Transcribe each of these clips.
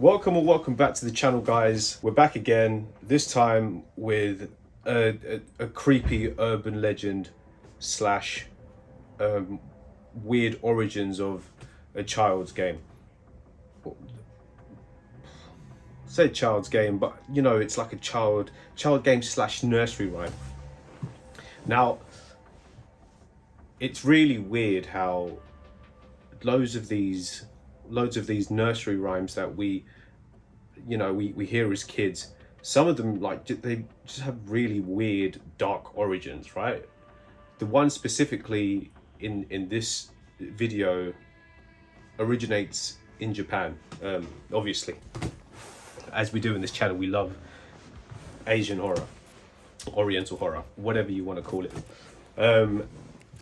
Welcome back to the channel, guys. We're back again, this time with a creepy urban legend slash weird origins of a child's game. Say child's game, but you know, it's like a child game slash nursery rhyme. Now, it's really weird how loads of these nursery rhymes that we hear as kids, some of them, like, they just have really weird dark origins, right? The one specifically in this video originates in Japan. Obviously, as we do in this channel, we love Asian horror, Oriental horror, whatever you want to call it.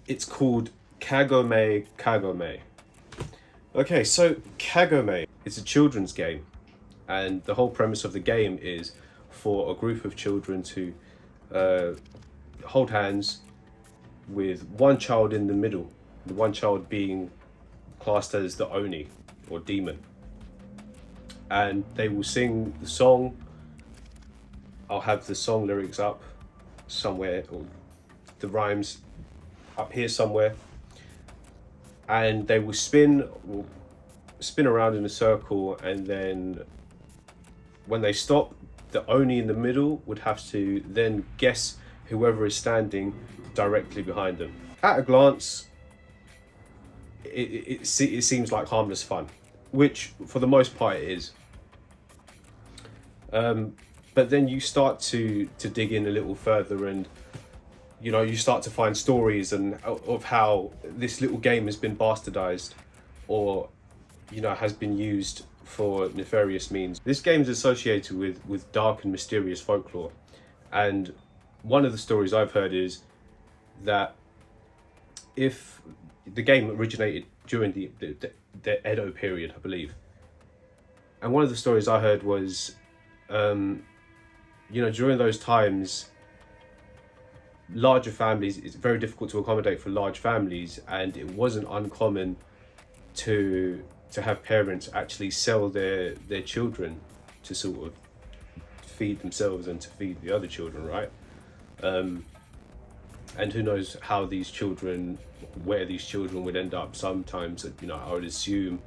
It's called Kagome. Okay, so Kagome is a children's game, and the whole premise of the game is for a group of children to hold hands with one child in the middle, the one child being classed as the Oni or demon. And they will sing the song. I'll have the song lyrics up somewhere, or the rhymes up here somewhere. And they will spin around in a circle, and then when they stop, the Oni in the middle would have to then guess whoever is standing directly behind them. At a glance, it seems like harmless fun, which for the most part it is. But then you start to dig in a little further, and you start to find stories of how this little game has been bastardized, or has been used for nefarious means. This game is associated with dark and mysterious folklore, and one of the stories I've heard is that if the game originated during the Edo period, I believe, and one of the stories I heard was during those times, larger families, it's very difficult to accommodate for large families, and it wasn't uncommon to have parents actually sell their children to sort of feed themselves and to feed the other children, right? And who knows how where these children would end up. Sometimes, I would assume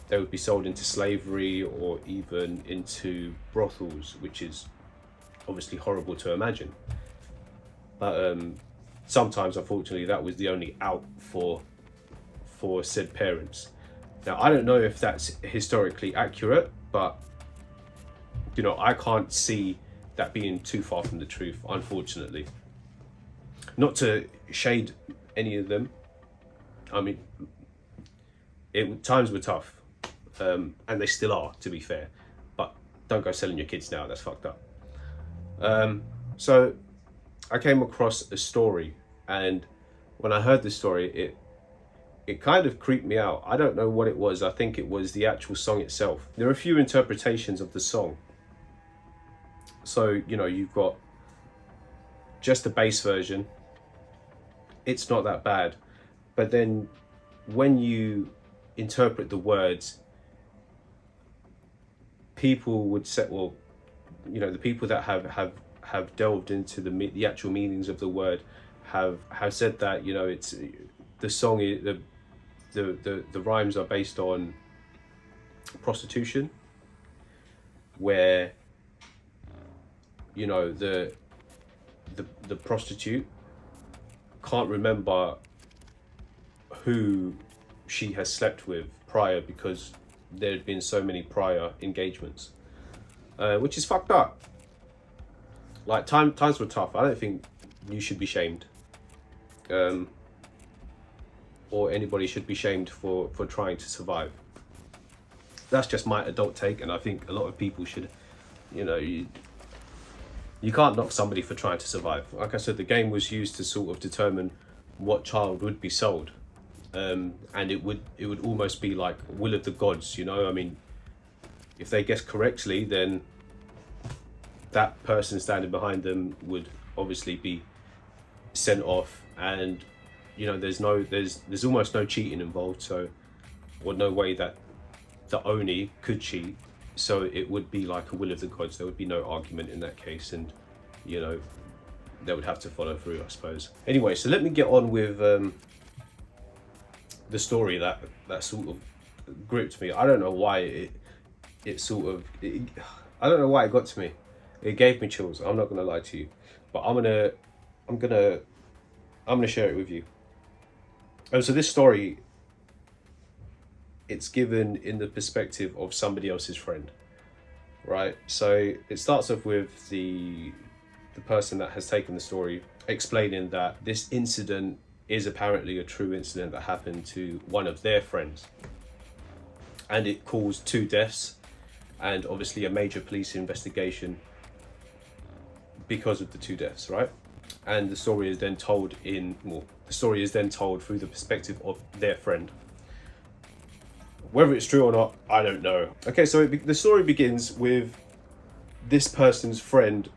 they would be sold into slavery or even into brothels, which is obviously horrible to imagine. But sometimes, unfortunately, that was the only out for said parents. Now, I don't know if that's historically accurate, but I can't see that being too far from the truth, unfortunately. Not to shade any of them. I mean, times were tough, and they still are, to be fair. But don't go selling your kids now. That's fucked up. So I came across a story, and when I heard the story, it kind of creeped me out. I don't know what it was. I think it was the actual song itself. There are a few interpretations of the song. So, you've got just the bass version. It's not that bad. But then when you interpret the words, people would say, well, the people that have delved into the actual meanings of the word have said that, it's the song, the rhymes are based on prostitution, where the prostitute can't remember who she has slept with prior, because there had been so many prior engagements, which is fucked up. Like, times were tough. I don't think you should be shamed, or anybody should be shamed for trying to survive. That's just my adult take, and I think a lot of people should, you can't knock somebody for trying to survive. Like I said, the game was used to sort of determine what child would be sold, and it would almost be like will of the gods, I mean, if they guess correctly, then that person standing behind them would obviously be sent off, and there's almost no cheating involved, so, or no way that the Oni could cheat, so it would be like a will of the gods. There would be no argument in that case, and you know, they would have to follow through, I suppose. Anyway, so let me get on with the story that sort of gripped me. I don't know why I don't know why it got to me. It gave me chills. I'm not gonna lie to you, but I'm gonna share it with you. So this story, it's given in the perspective of somebody else's friend, right? So it starts off with the person that has taken the story explaining that this incident is apparently a true incident that happened to one of their friends, and it caused 2 deaths and obviously a major police investigation because of the 2 deaths, right? And the story is then told through the perspective of their friend. Whether it's true or not, I don't know. Okay, so the story begins with this person's friend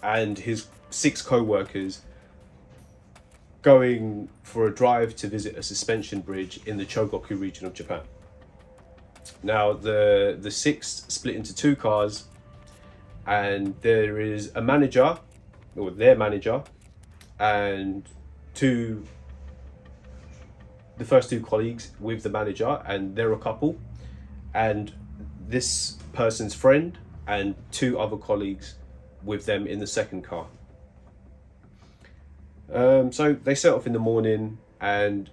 and his 6 co-workers going for a drive to visit a suspension bridge in the Chogoku region of Japan. Now, the 6 split into 2 cars, and there is a manager, or their manager, and the first 2 colleagues with the manager, and they're a couple, and this person's friend and 2 other colleagues with them in the second car. So they set off in the morning, and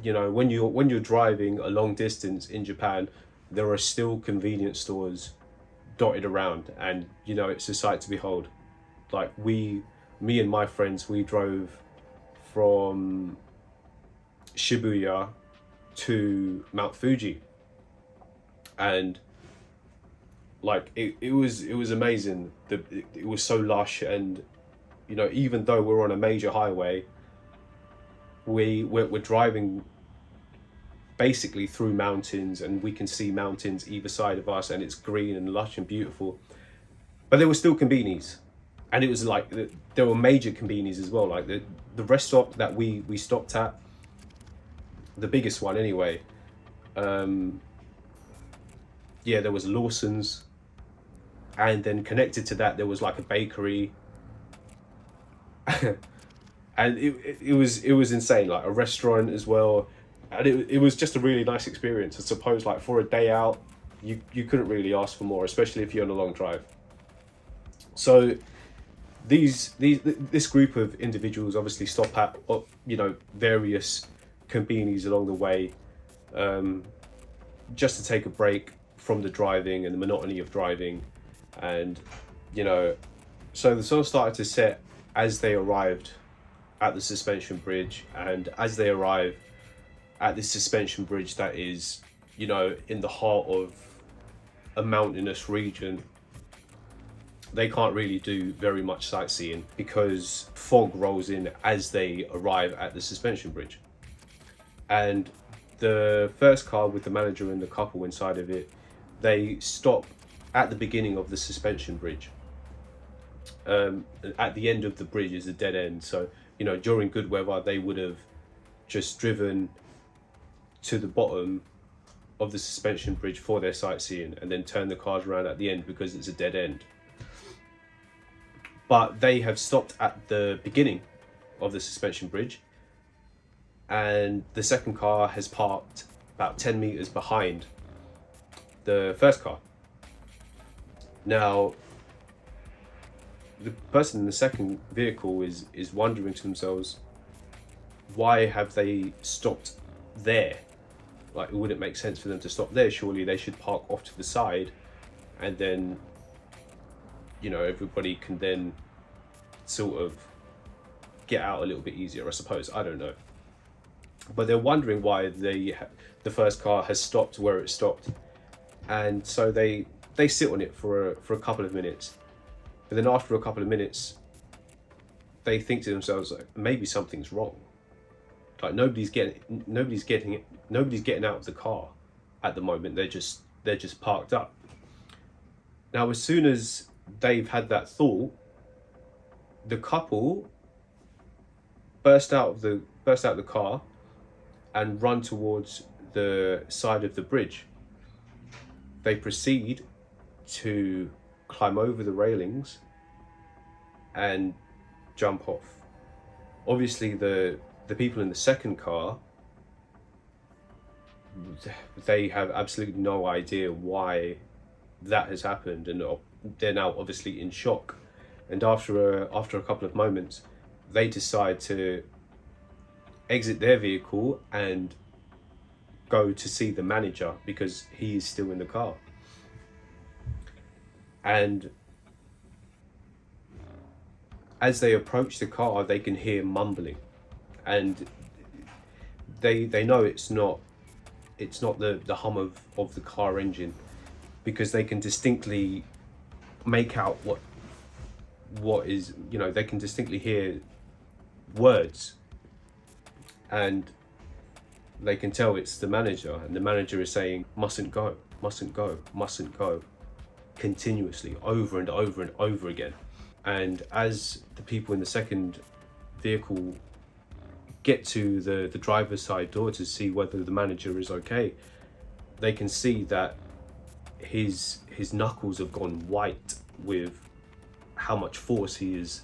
you know, when you're driving a long distance in Japan, there are still convenience stores dotted around, and you know, it's a sight to behold. Like me and my friends, we drove from Shibuya to Mount Fuji, and like it was amazing. It was so lush, and you know, even though we're on a major highway, we're driving basically through mountains, and we can see mountains either side of us, and it's green and lush and beautiful. But there were still convenies, and it was like there were major convenies as well. Like the rest stop that we stopped at, the biggest one anyway. Yeah, there was Lawson's, and then connected to that there was like a bakery. And it was insane, like a restaurant as well, and it was just a really nice experience. I suppose, like for a day out, you couldn't really ask for more, especially if you're on a long drive. So this group of individuals obviously stop at various convenies along the way, just to take a break from the driving and the monotony of driving, and so the sun started to set as they arrived at the suspension bridge. And as they arrive at this suspension bridge that is, in the heart of a mountainous region, they can't really do very much sightseeing because fog rolls in as they arrive at the suspension bridge. And the first car with the manager and the couple inside of it, they stop at the beginning of the suspension bridge. At the end of the bridge is a dead end, so during good weather they would have just driven to the bottom of the suspension bridge for their sightseeing and then turn the cars around at the end because it's a dead end. But they have stopped at the beginning of the suspension bridge, and the second car has parked about 10 meters behind the first car. Now, the person in the second vehicle is wondering to themselves, why have they stopped there? Like, it wouldn't make sense for them to stop there. Surely they should park off to the side, and then everybody can then sort of get out a little bit easier, I suppose. I don't know, but they're wondering why the first car has stopped where it stopped, and so they sit on it for a couple of minutes. But then after a couple of minutes, they think to themselves, like, maybe something's wrong. Like nobody's getting out of the car at the moment. They're just parked up. Now, as soon as they've had that thought, the couple burst out the car and run towards the side of the bridge. they proceed to climb over the railings and jump off. Obviously, the people in the second car, they have absolutely no idea why that has happened, and they're now obviously in shock. And after a couple of moments, they decide to exit their vehicle and go to see the manager because he is still in the car. And as they approach the car, they can hear mumbling, and they know it's not the hum of the car engine, because they can distinctly make out what is, they can distinctly hear words, and they can tell it's the manager, and the manager is saying, mustn't go, mustn't go, mustn't go, continuously, over and over and over again. And as the people in the second vehicle get to the driver's side door to see whether the manager is okay, they can see that his knuckles have gone white with how much force he is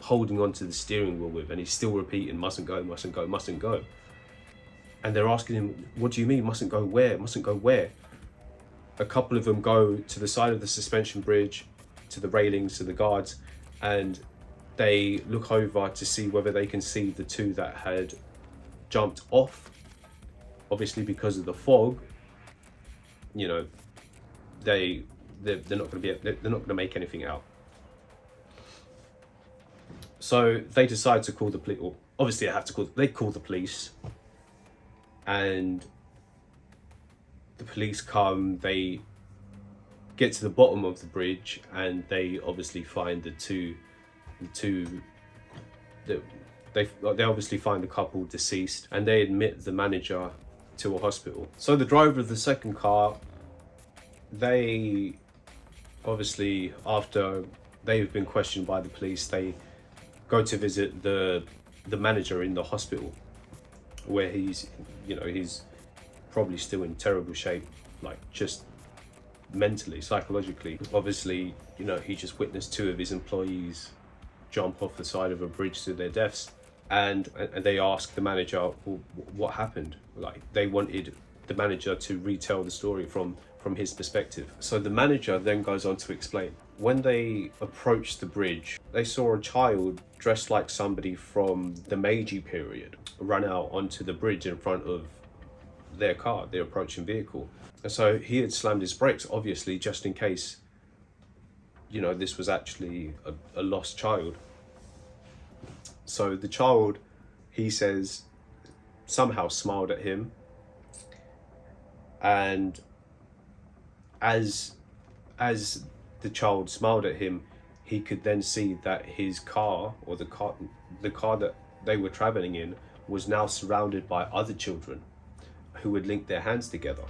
holding onto the steering wheel with, and he's still repeating, mustn't go, mustn't go, mustn't go. And they're asking him, what do you mean, mustn't go where, mustn't go where? A couple of them go to the side of the suspension bridge, to the railings, to the guards, and they look over to see whether they can see the two that had jumped off. Obviously, because of the fog, they're not going to make anything out. So they decide to call the police. Or obviously, they call the police, and the police come. They get to the bottom of the bridge, and they obviously find they obviously find the couple deceased, and they admit the manager to a hospital. So the driver of the second car, they obviously, after they've been questioned by the police, they go to visit the manager in the hospital, where he's probably still in terrible shape, like just mentally, psychologically. Obviously, he just witnessed two of his employees jump off the side of a bridge to their deaths, and they asked the manager, well, what happened? Like, they wanted the manager to retell the story from his perspective. So the manager then goes on to explain, when they approached the bridge, they saw a child dressed like somebody from the Meiji period run out onto the bridge in front of their car, their approaching vehicle. And so he had slammed his brakes, obviously, just in case, this was actually a lost child. So the child, he says, somehow smiled at him. And as the child smiled at him, he could then see that his car, or the car that they were traveling in, was now surrounded by other children who had linked their hands together.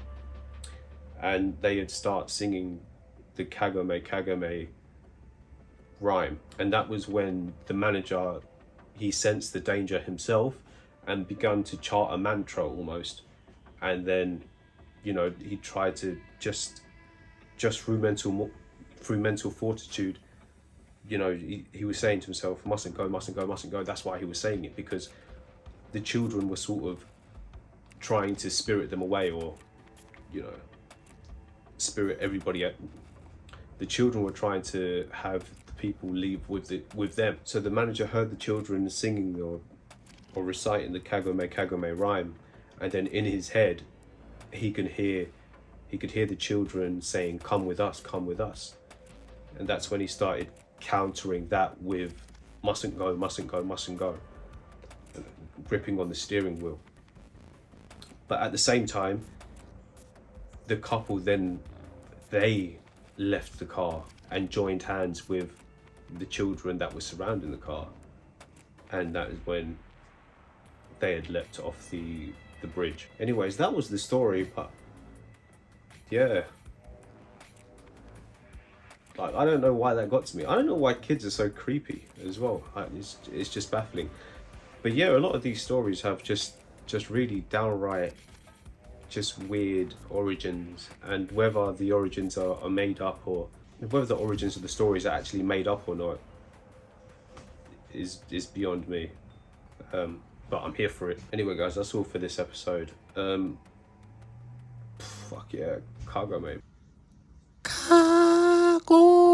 And they had started singing the Kagome, Kagome rhyme. And that was when the manager, he sensed the danger himself and begun to chant a mantra almost. And then, he tried to just through mental fortitude, he was saying to himself, mustn't go, mustn't go, mustn't go. That's why he was saying it, because the children were sort of trying to spirit them away, or, spirit everybody. The children were trying to have the people leave with them. So the manager heard the children singing or reciting the Kagome, Kagome rhyme, and then in his head, he could hear the children saying, come with us, come with us. And that's when he started countering that with mustn't go, mustn't go, mustn't go, gripping on the steering wheel. But at the same time, the couple then, they left the car and joined hands with the children that were surrounding the car. And that is when they had leapt off the bridge. Anyways, that was the story, but yeah. Like, I don't know why that got to me. I don't know why kids are so creepy as well. It's just baffling. But yeah, a lot of these stories have just really downright just weird origins, and whether the origins are made up, or whether the origins of the stories are actually made up or not, is beyond me. But I'm here for it. Anyway, guys, that's all for this episode. Fuck yeah, Kagome. Kagome.